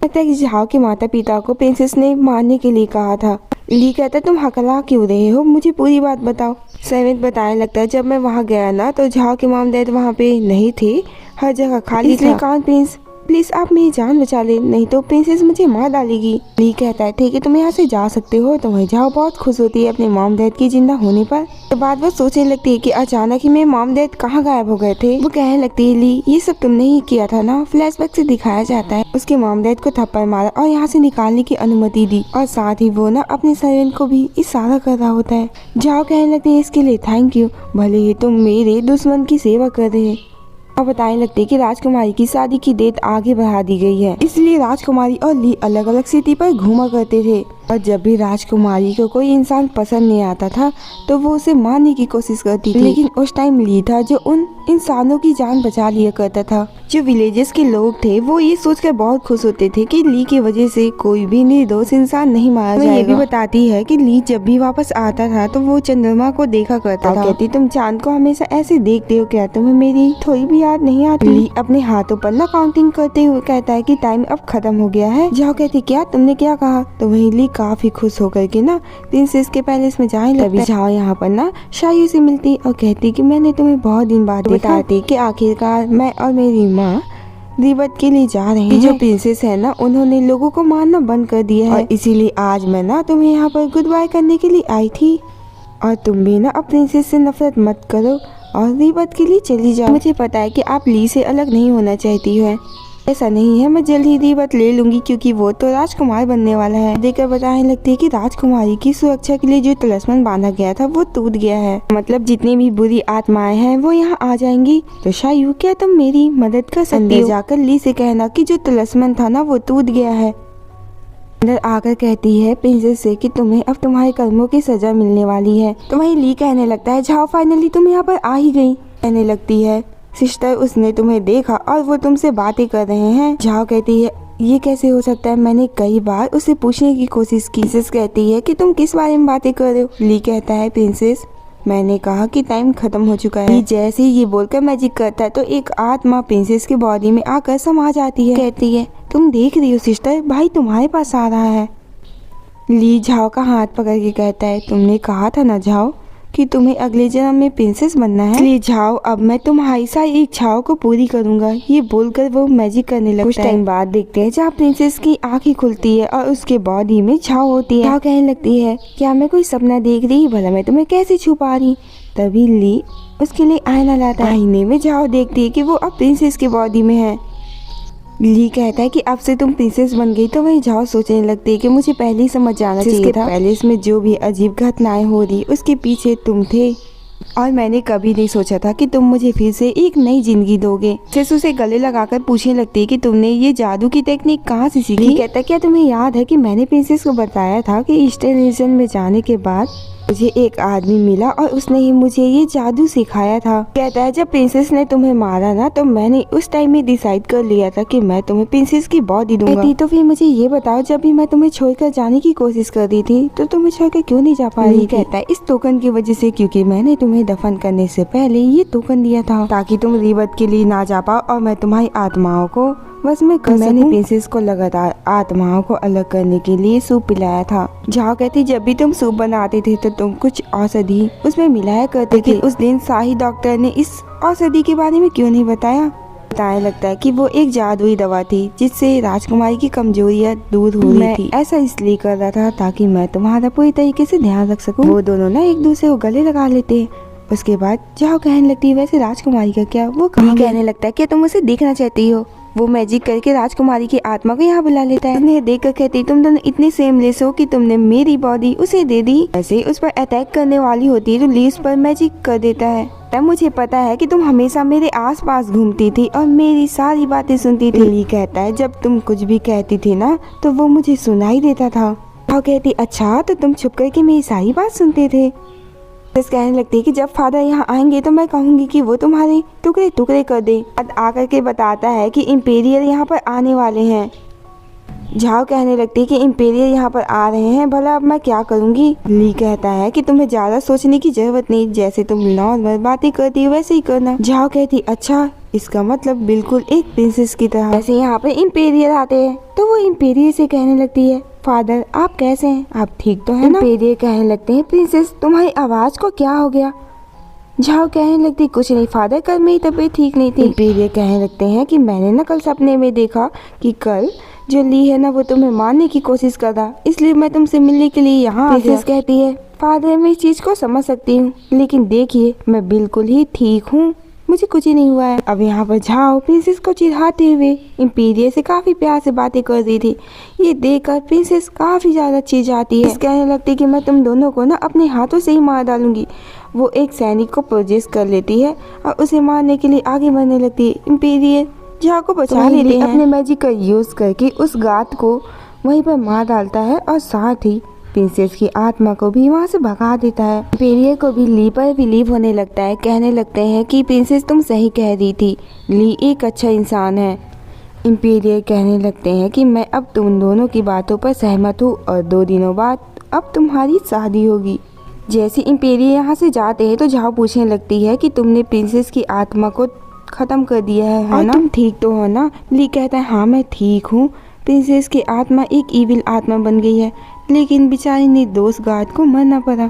लगता है कि झाओ के माता पिता को प्रिंसेस ने मारने के लिए कहा था। ली कहता है तुम हकला क्यों रहे हो, मुझे पूरी बात बताओ। सैनिक बताने लगता है जब मैं वहाँ गया ना तो झाओ के मॉम डैड वहाँ पे नहीं थे, हर जगह खाली था। कान प्रिंस प्लीज आप मेरी जान बचा ले, नहीं तो प्रिंसेस मुझे मार डालेगी। ली कहता है ठीक है तुम यहाँ से जा सकते हो। तो वहीं झाओ बहुत खुश होती है अपने मॉम डैड की जिंदा होने पर। तो बाद वो सोचने लगती है कि अचानक ही मेरे मॉम डैड कहाँ गायब हो गए थे। वो कहने लगती है ली ये सब तुमने ही किया था ना। फ्लैशबैक से दिखाया जाता है उसके मॉम डैड को थप्पड़ मारा और यहाँ से निकालने की अनुमति दी और साथ ही वो ना अपने सर्वेंट को भी इशारा कर रहा होता है। झाओ कहने लगती है इसके लिए थैंक यू, भले ही तुम मेरे दुश्मन की सेवा कर रहे हैं। और बताने लगते कि राजकुमारी की शादी की डेट आगे बढ़ा दी गई है, इसलिए राजकुमारी और ली अलग अलग सिटी पर घूमा करते थे और जब भी राजकुमारी को कोई इंसान पसंद नहीं आता था तो वो उसे मारने की कोशिश करती थी। लेकिन उस टाइम ली था जो उन इंसानों की जान बचा लिया करता था। जो विलेजेस के लोग थे वो ये सोचकर बहुत खुश होते थे कि ली की वजह से कोई भी निर्दोष इंसान नहीं मारा जाएगा। ये भी बताती है कि ली जब भी वापस आता था तो वो चंद्रमा को देखा करता था। कहती तुम चांद को हमेशा ऐसे देखते हो, क्या तुम्हें मेरी थोड़ी भी याद नहीं आती। ली अपने हाथों पर ना काउंटिंग करते हुए कहता है कि टाइम अब खत्म हो गया है। झाओ कहती क्या तुमने क्या कहा। तो वही ली काफी खुश होकर के ना प्रिंसेस के पैलेस में जाने लगता है। झाओ यहाँ पर ना शायू से मिलती और कहती कि मैंने तुम्हें बहुत दिन बाद बताती कि आखिरकार मैं और मेरी माँ रिबत के लिए जा रहे हैं। जो प्रिंसेस है ना उन्होंने लोगों को मारना बंद कर दिया है और इसीलिए आज मैं ना तुम्हें यहाँ पर गुड बाय करने के लिए आई थी और तुम भी ना अब प्रिंसेस से नफरत मत करो और रिबत के लिए चली जाओ। मुझे पता है कि आप ली से अलग नहीं होना चाहती हो, ऐसा नहीं है, मैं जल्द ही रिबत ले लूंगी क्योंकि वो तो राजकुमार बनने वाला है। देखकर बताने लगती है कि राजकुमारी की सुरक्षा के लिए जो तलिस्मान बांधा गया था वो टूट गया है, मतलब जितनी भी बुरी आत्माएं हैं वो यहाँ आ जाएंगी। तो शायू क्या तुम मेरी मदद कर सकती हो। जाकर ली से कहना कि जो तलिस्मान था ना वो टूट गया है। अंदर आकर कहती है प्रिंसेस से कि तुम्हें अब तुम्हारे कर्मों की सजा मिलने वाली है। तो वही ली कहने लगता है झाओ फाइनली तुम यहाँ पर आ ही गई। कहने लगती है सिस्टर उसने तुम्हें देखा और वो तुमसे बातें कर रहे हैं। झाओ कहती है ये कैसे हो सकता है, मैंने कई बार उसे पूछने की कोशिश की। प्रिंसेस कहती है कि तुम किस बारे में बातें कर रहे हो। ली कहता है प्रिंसेस मैंने कहा कि टाइम खत्म हो चुका है। जैसे ही ये बोलकर मैजिक करता है तो एक आत्मा प्रिंसेस की बॉडी में आकर समा जाती है। कहती है तुम देख रही हो सिस्टर, भाई तुम्हारे पास आ रहा है। ली झाओ का हाथ पकड़ के कहता है, तुमने कहा था ना झाओ कि तुम्हें अगले जन्म में प्रिंसेस बनना है, इसलिए झाओ अब मैं तुम्हारी सारी इच्छाओं को पूरी करूंगा। ये बोलकर वो मैजिक करने लगता है। कुछ टाइम बाद देखते हैं जहाँ प्रिंसेस की आंखें खुलती है और उसके बॉडी में झाओ होती है। झाओ कहने लगती है, क्या मैं कोई सपना देख रही, भला मैं तुम्हें कैसे छुपा रही। तभी ली उसके लिए आईना लाता है। आईने में झाओ देखती है कि वो अब प्रिंसेस की बॉडी में है। ली कहता है कि अब से तुम प्रिंसेस बन गई। तो वही झाओ सोचने लगती है कि मुझे पहले ही समझ जाना चाहिए था। पैलेस में जो भी अजीब घटनाएं हो रही उसके पीछे तुम थे और मैंने कभी नहीं सोचा था कि तुम मुझे फिर से एक नई जिंदगी दोगे। सिस उसे गले लगाकर पूछने लगती है कि तुमने ये जादू की टेक्निक कहाँ से सीखी। कहता है, क्या तुम्हें याद है कि मैंने प्रिंसेस को बताया था कि ईस्टर्न रीजन में जाने के बाद मुझे एक आदमी मिला और उसने ही मुझे ये जादू सिखाया था। कहता है, जब प्रिंसेस ने तुम्हें मारा ना तो मैंने उस टाइम में डिसाइड कर लिया था कि मैं तुम्हें प्रिंसेस की बॉडी दूंगा। तो फिर मुझे ये बताओ, जब भी मैं तुम्हें छोड़कर जाने की कोशिश कर रही थी तो तुम्हें छोड़कर क्यों नहीं जा पा रही। कहता है, इस टोकन की वजह से, क्योंकि मैंने तुम्हें दफन करने से पहले ये टोकन दिया था ताकि तुम रिबत के लिए ना जा पाओ और मैं तुम्हारी आत्माओं को बस मैं मैंने प्रिंसेस को लगातार आत्माओं को अलग करने के लिए सूप पिलाया था। झाओ कहती, जब भी तुम सूप बनाते थे तो तुम कुछ औषधि उसमें मिलाया करते थे। उस दिन शाही डॉक्टर ने इस औषधि के बारे में क्यों नहीं बताया। बताने लगता है कि वो एक जादुई दवा थी जिससे राजकुमारी की कमजोरियां दूर हो रही थी। ऐसा इसलिए कर रहा था ताकि मैं तुम्हारा पूरी तरीके से ध्यान रख सकूं। वो दोनों ना एक दूसरे को गले लगा लेते हैं। उसके बाद झाओ कहने लगती है, वैसे राजकुमारी का क्या, वो कहने लगता है, क्या तुम उसे देखना चाहती हो। वो मैजिक करके राजकुमारी की आत्मा को यहाँ बुला लेता है। उन्हें देखकर कहती, तुम दोनों इतने सेमलेस हो कि तुमने मेरी बॉडी उसे दे दी। ऐसे उस पर अटैक करने वाली होती है तो ली उस पर मैजिक कर देता है। तब मुझे पता है कि तुम हमेशा मेरे आसपास घूमती थी और मेरी सारी बातें सुनती थी। ली कहता है, जब तुम कुछ भी कहती थी ना तो वो मुझे सुनाई देता था। वो कहती, अच्छा तो तुम छुप करके मेरी सारी बात सुनते थे। कहने लगती है कि जब फादर यहाँ आएंगे तो मैं कहूँगी कि वो तुम्हारे टुकड़े टुकड़े कर दे। आकर के बताता है कि इम्पीरियल यहाँ पर आने वाले हैं। झाओ कहने लगती है कि इम्पीरियल यहाँ पर आ रहे हैं, भला अब मैं क्या करूँगी। ली कहता है कि तुम्हें ज्यादा सोचने की जरूरत नहीं, जैसे तुम नॉर्मल बातें करती हो वैसे ही करना। झाओ कहती, अच्छा इसका मतलब बिल्कुल एक प्रिंसेस की तरह। ऐसे यहाँ पे इम्पीरियल आते हैं तो वो इम्पीरियल से कहने लगती है, फादर आप कैसे हैं, आप ठीक तो है ना। इम्पीरियल कहने लगते हैं, प्रिंसेस तुम्हारी आवाज को क्या हो गया। झाओ कहने लगती, कुछ नहीं फादर, कल मेरी तबीयत ठीक नहीं थी। इम्पीरियल कहने लगते हैं कि मैंने ना कल सपने में देखा कि कल जो ली है ना वो तुम्हें मारने की कोशिश कर रहा, इसलिए मैं तुमसे मिलने के लिए यहाँ आ गया। कहती है, फादर मैं इस चीज को समझ सकती हूँ, लेकिन देखिए मैं बिल्कुल ही ठीक हूँ, मुझे कुछ ही नहीं हुआ है। अब यहाँ पर झाओ प्रिंसेस को चिढ़ाते हुए इम्पीरियल से काफी प्यार से बातें कर रही थी। ये देखकर प्रिंसेस काफी ज्यादा चिढ़ जाती है। कहने लगती है कि मैं तुम दोनों को ना अपने हाथों से ही मार डालूंगी। वो एक सैनिक को प्रोजेक्ट कर लेती है और उसे मारने के लिए आगे बढ़ने लगती है। इम्पीरियल झाओ को बचा लेते हैं। अपने मैजिक का यूज करके उस गात को वहीं पर मार डालता है और साथ ही प्रिंसेस की आत्मा को भी वहाँ से भगा देता है। इम्पीरियल को भी ली पर बिलीव होने लगता है। कहने लगते हैं कि प्रिंसेस तुम सही कह रही थी, ली एक अच्छा इंसान है। इम्पीरियल कहने लगते हैं कि मैं अब तुम दोनों की बातों पर सहमत हूँ और 2 दिनों बाद अब तुम्हारी शादी होगी। जैसे इम्पीरियल यहाँ से जाते हैं तो झाओ पूछने लगती है कि तुमने प्रिंसेस की आत्मा को खत्म कर दिया है ना, तुम ठीक तो हो ना। ली कहता है, हाँ मैं ठीक हूँ, प्रिंसेस की आत्मा एक इविल आत्मा बन गई है, लेकिन बेचारी निर्दोष गार्ड को मरना पड़ा।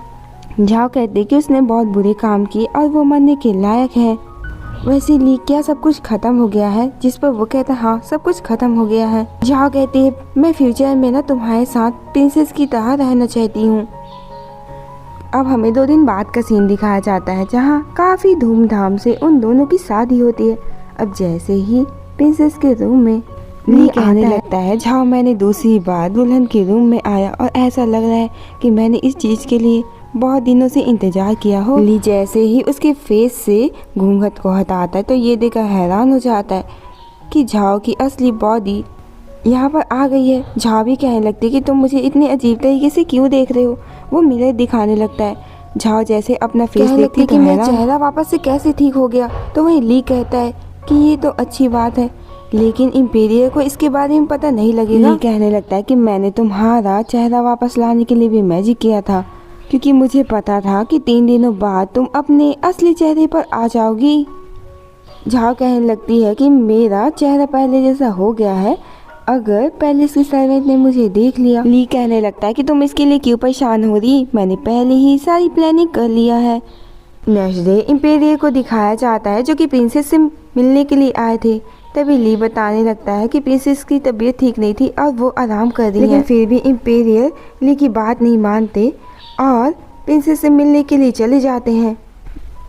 झाओ कहते कि उसने बहुत बुरे काम किए और वो मरने के लायक है। वैसे ली क्या सब कुछ खत्म हो गया है, जिस पर वो कहता हाँ सब कुछ खत्म हो गया है। झाओ कहती है, मैं फ्यूचर में ना तुम्हारे साथ प्रिंसेस की तरह रहना चाहती हूँ। अब हमें 2 दिन बाद का सीन दिखाया जाता है जहाँ काफी धूमधाम से उन दोनों की शादी होती है। अब जैसे ही प्रिंसेस के रूम में ली कहने लगता है, झाओ मैंने दूसरी बार दुल्हन के रूम में आया और ऐसा लग रहा है कि मैंने इस चीज के लिए बहुत दिनों से इंतजार किया हो। ली जैसे ही उसके फेस से घूंघट को हटाता है तो ये देखकर हैरान हो जाता है कि झाओ की असली बॉडी यहाँ पर आ गई है। झाओ भी कहने लगती है कि तुम मुझे इतने अजीब तरीके से क्यों देख रहे हो। वो मिरर दिखाने लगता है। झाओ जैसे अपना फेस देखती है कि मेरा चेहरा वापस से कैसे ठीक हो गया। तो वही ली कहता है कि ये तो अच्छी बात है, लेकिन इम्पीरियल को इसके बारे में पता नहीं लगेगा। ली कहने लगता है कि मैंने तुम्हारा चेहरा वापस लाने के लिए भी मैजिक किया था, क्योंकि मुझे पता था कि 3 दिनों बाद तुम अपने असली चेहरे पर आ जाओगी। झाओ कहने लगती है कि मेरा चेहरा पहले जैसा हो गया है, अगर पैलेस की सर्वेंट ने मुझे देख लिया। ली कहने लगता है कि तुम इसके लिए क्यों परेशान हो रही, मैंने पहले ही सारी प्लानिंग कर लिया है। नेक्स्ट डे इम्पेरियर को दिखाया जाता है जो कि प्रिंसेस से मिलने के लिए आए थे। तभी ली बताने लगता है कि प्रिंसेस की तबीयत ठीक नहीं थी और वो आराम कर रही है। लेकिन फिर भी इम्पेरियर ली की बात नहीं मानते और प्रिंसेस से मिलने के लिए चले जाते हैं।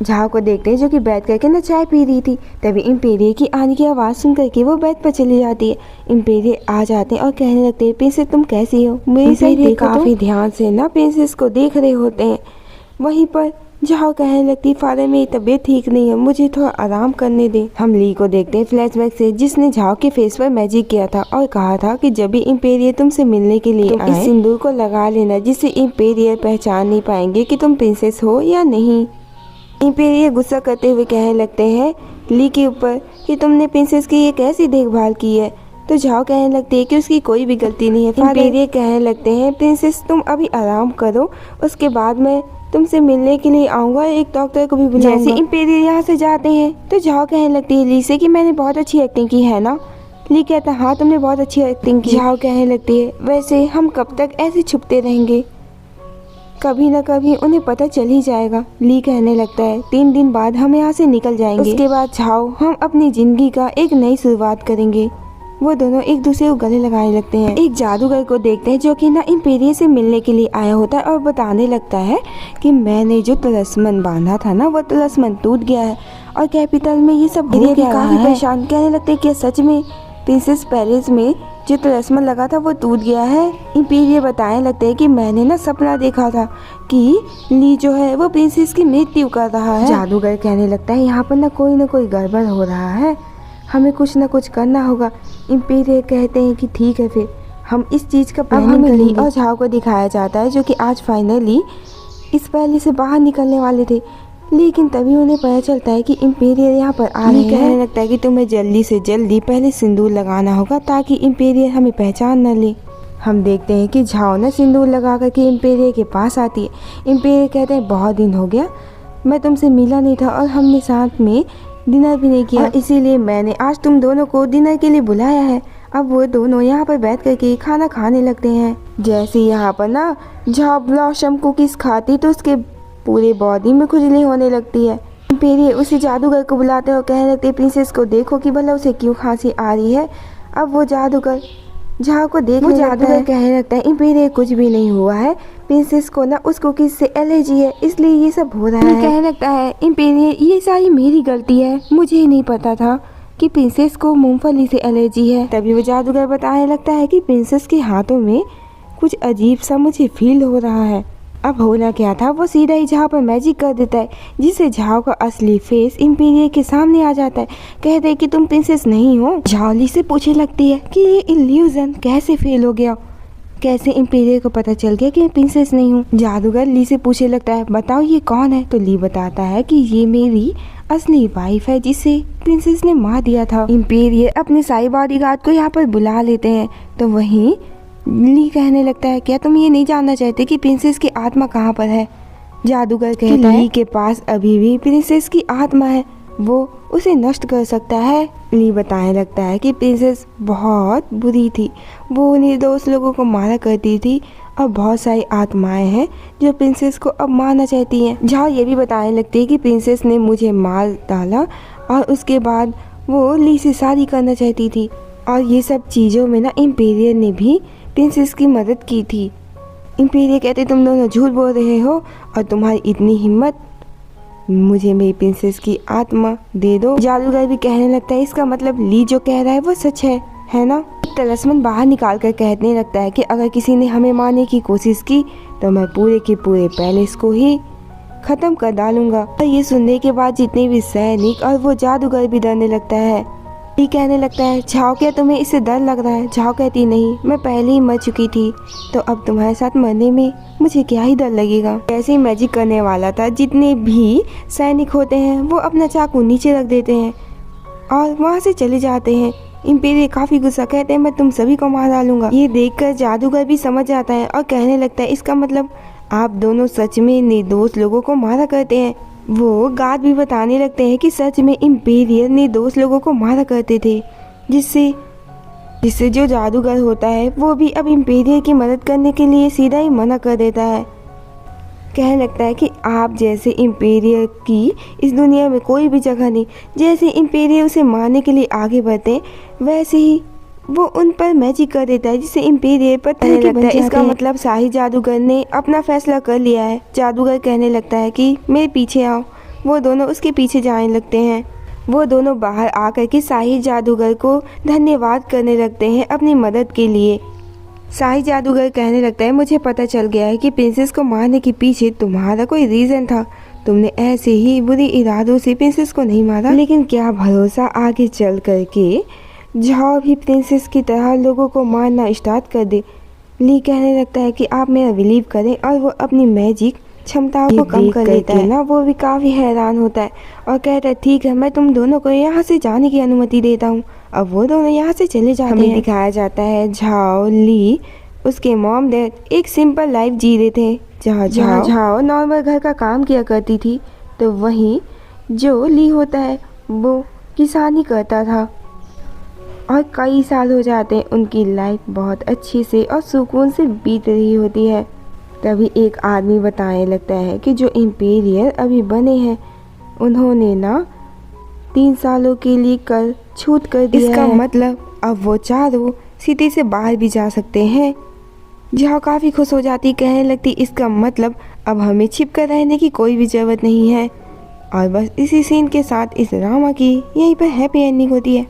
झाओ को देखते हैं जो कि बैठ करके ना चाय पी रही थी। तभी इम्पेरियर की आने की आवाज़ सुन करके वो बेड पर चली जाती है। इम्पेरियर आ जाते हैं और कहने लगते हैं प्रिंसेस तुम कैसी हो। मेरी साइड काफ़ी ध्यान से ना प्रिंसेस को देख रहे होते हैं। वहीं पर झाओ कहने लगती फादर मेरी तबीयत ठीक नहीं है, मुझे थोड़ा आराम करने दे। हम ली को देखते हैं फ्लैशबैक से जिसने झाओ के फेस पर मैजिक किया था और कहा था कि जब भी इम्पेरियर तुमसे मिलने के लिए आए, इस सिंदूर को लगा लेना जिससे इम्पेरियर पहचान नहीं पाएंगे कि तुम प्रिंसेस हो या नहीं। इम्पेरियर गुस्सा करते हुए कहने लगते हैं ली के ऊपर कि तुमने प्रिंसेस की ये कैसी देखभाल की है। तो झाओ कहने लगती है कि उसकी कोई भी गलती नहीं है। इम्पेरियर कहने लगते हैं प्रिंसेस तुम अभी आराम करो, उसके बाद मैं तुमसे मिलने के लिए आऊंगा, एक डॉक्टर को भी बुलाऊंगा। जैसे इम्पेरियर यहाँ से जाते हैं तो झाओ कहने लगती है ली से कि मैंने बहुत अच्छी एक्टिंग की है ना। ली कहता है हाँ तुमने बहुत अच्छी एक्टिंग की। झाओ कहने लगती है वैसे हम कब तक ऐसे छुपते रहेंगे, कभी न कभी उन्हें पता चल ही जाएगा। ली कहने लगता है 3 दिन बाद हम यहाँ से निकल जाएंगे, उसके बाद झाओ हम अपनी जिंदगी का एक नई शुरुआत करेंगे। वो दोनों एक दूसरे को गले लगाने लगते हैं। एक जादूगर को देखते हैं जो कि ना इम्पेरियर से मिलने के लिए आया होता है और बताने लगता है कि मैंने जो तलिस्मान बांधा था ना वो तलिस्मान टूट गया है और कैपिटल में ये सब हो गया। काफी परेशान कहने लगते हैं कि सच में प्रिंसेस पैलेस में जो तलिस्मान लगा था वो टूट गया है। इम्पेरियर बताने लगते हैं कि मैंने ना सपना देखा था कि ली जो है वो प्रिंसेस की मृत्यु कर रहा है। जादूगर कहने लगता है यहाँ पर ना कोई गड़बड़ हो रहा है, हमें कुछ न कुछ करना होगा। इम्पेरियर कहते हैं कि ठीक है फिर हम इस चीज़ का प्लानिंग करेंगे। और झाओ को दिखाया जाता है जो कि आज फाइनली इस पैलेस से बाहर निकलने वाले थे, लेकिन तभी उन्हें पता चलता है कि इम्पेरियर यहाँ पर आ रहे हैं। कहने लगता है कि तुम्हें जल्दी से जल्दी पहले सिंदूर लगाना होगा ताकि इम्पेरियर हमें पहचान न ले। हम देखते हैं कि झाओ ना सिंदूर लगा करके इम्पेरियर के पास आती है। इम्पेरियर कहते हैं बहुत दिन हो गया मैं तुमसे मिला नहीं था और हमने साथ में डिनर भी नहीं किया, इसीलिए मैंने आज तुम दोनों को डिनर के लिए बुलाया है। अब वो दोनों यहाँ पर बैठ करके खाना खाने लगते हैं। जैसे यहाँ पर ना झाओ ब्लॉसम कुकीज खाती तो उसके पूरे बॉडी में खुजली होने लगती है। इम्पेरियर उसी जादूगर को बुलाते और कहने लगते प्रिंसेस को देखो कि भला उसे क्यों खांसी आ रही है। अब वो जादूगर झाओ को देखने जादूगर कहने लगता है इम्पेरियर कुछ भी नहीं हुआ है, प्रिंसेस को ना उस कुकीज से एलर्जी है इसलिए ये सब हो रहा है। कहने लगता है इम्पेरियर ये सारी मेरी गलती है, मुझे नहीं पता था कि प्रिंसेस को मूंगफली से एलर्जी है। तभी वो जादूगर बताने लगता है कि प्रिंसेस के हाथों में कुछ अजीब सा मुझे फील हो रहा है। अब होना क्या था वो सीधा ही झाओ पर मैजिक कर देता है जिससे झाओ का असली फेस इम्पेरियर के सामने आ जाता है। कहते हैं कि तुम प्रिंसेस नहीं हो। झाओ ली से पूछने लगती है कि ये इल्यूजन कैसे फेल हो गया, कैसे इम्पेरियर को पता चल गया कि मैं प्रिंसेस नहीं हूँ। जादूगर ली से पूछने लगता है बताओ ये कौन है। तो ली बताता है कि ये मेरी असली वाइफ है जिसे प्रिंसेस ने मार दिया था। इम्पेरियर अपने साई बॉडीगार्ड को यहाँ पर बुला लेते हैं। तो वहीं ली कहने लगता है क्या तुम ये नहीं जानना चाहते कि प्रिंसेस की आत्मा कहाँ पर है। जादूगर कहता है ली के पास अभी भी प्रिंसेस की आत्मा है, वो उसे नष्ट कर सकता है। ली बताने लगता है कि प्रिंसेस बहुत बुरी थी, वो निर्दोष लोगों को मारा करती थी और बहुत सारी आत्माएं हैं जो प्रिंसेस को अब मारना चाहती हैं। झाओ ये भी बताने लगती है कि प्रिंसेस ने मुझे मार डाला और उसके बाद वो ली से शादी करना चाहती थी और ये सब चीज़ों में ना इम्पेरियर ने भी प्रिंसेस की मदद की थी। इम्पेरियर कहते तुम दोनों झूठ बोल रहे हो और तुम्हारी इतनी हिम्मत, मुझे मेरी प्रिंसेस की आत्मा दे दो। जादूगर भी कहने लगता है इसका मतलब ली जो कह रहा है वो सच है ना। तलिस्मान बाहर निकाल कर कहने लगता है कि अगर किसी ने हमें मारने की कोशिश की तो मैं पूरे के पूरे पैलेस को ही खत्म कर डालूंगा। और ये सुनने के बाद जितने भी सैनिक और वो जादूगर भी डरने लगता है। ली कहने लगता है झाओ क्या तुम्हें इससे डर लग रहा है। झाओ कहती नहीं मैं पहले ही मर चुकी थी तो अब तुम्हारे साथ मरने में मुझे क्या ही डर लगेगा। जैसे ही मैजिक करने वाला था जितने भी सैनिक होते हैं वो अपना चाकू नीचे रख देते हैं और वहाँ से चले जाते हैं। इम्पेरियर काफी गुस्सा कहते हैं मैं तुम सभी को मार डालूंगा। ये देखकर जादूगर भी समझ जाता है और कहने लगता है इसका मतलब आप दोनों सच में निर्दोष लोगों को मारा करते हैं। वो गार्ड भी बताने लगते हैं कि सच में इम्पेरियर निर्दोष लोगों को मारा करते थे जिससे जिससे जो जादूगर होता है वो भी अब इम्पीरियल की मदद करने के लिए सीधा ही मना कर देता है। कहने लगता है कि आप जैसे इम्पीरियल की इस दुनिया में कोई भी जगह नहीं। जैसे इम्पीरियल उसे मारने के लिए आगे बढ़ते हैं वैसे ही वो उन पर मैजिक कर देता है जिससे इम्पीरियल पर कहने लगता है। इसका मतलब शाही जादूगर ने अपना फैसला कर लिया है। जादूगर कहने लगता है कि मेरे पीछे आओ। वो दोनों उसके पीछे जाने लगते हैं। वो दोनों बाहर आकर के शाही जादूगर को धन्यवाद करने लगते हैं अपनी मदद के लिए। शाही जादूगर कहने लगता है मुझे पता चल गया है कि प्रिंसेस को मारने के पीछे तुम्हारा कोई रीज़न था। तुमने ऐसे ही बुरे इरादों से प्रिंसेस को नहीं मारा, लेकिन क्या भरोसा आगे चल कर के झाओ भी प्रिंसेस की तरह लोगों को मारना स्टार्ट कर दे। ली कहने लगता है कि आप मेरा बिलीव करें और वो अपनी मैजिक क्षमताओं को कम कर लेता है ना। वो भी काफ़ी हैरान होता है और कहता है ठीक है मैं तुम दोनों को यहाँ से जाने की अनुमति देता हूँ। अब वो दोनों यहाँ से चले जाते हैं। हमें दिखाया जाता है झाओ, ली, उसके मॉम डैड एक सिंपल लाइफ जी रहे थे। जहाँ झाओ नॉर्मल घर का काम किया करती थी तो वहीं जो ली होता है वो किसानी करता था। और कई साल हो जाते हैं उनकी लाइफ बहुत अच्छी से और सुकून से बीत रही होती है। तभी एक आदमी बताने लगता है कि जो इम्पीरियल अभी बने हैं उन्होंने ना 3 सालों के लिए कर छूट कर दिया। इसका मतलब अब वो चारों सिटी से बाहर भी जा सकते हैं। जहाँ काफ़ी खुश हो जाती, कहने लगती इसका मतलब अब हमें छिप कर रहने की कोई भी ज़रूरत नहीं है। और बस इसी सीन के साथ इस ड्रामा की यहीं पर हैप्पी एंडिंग होती है।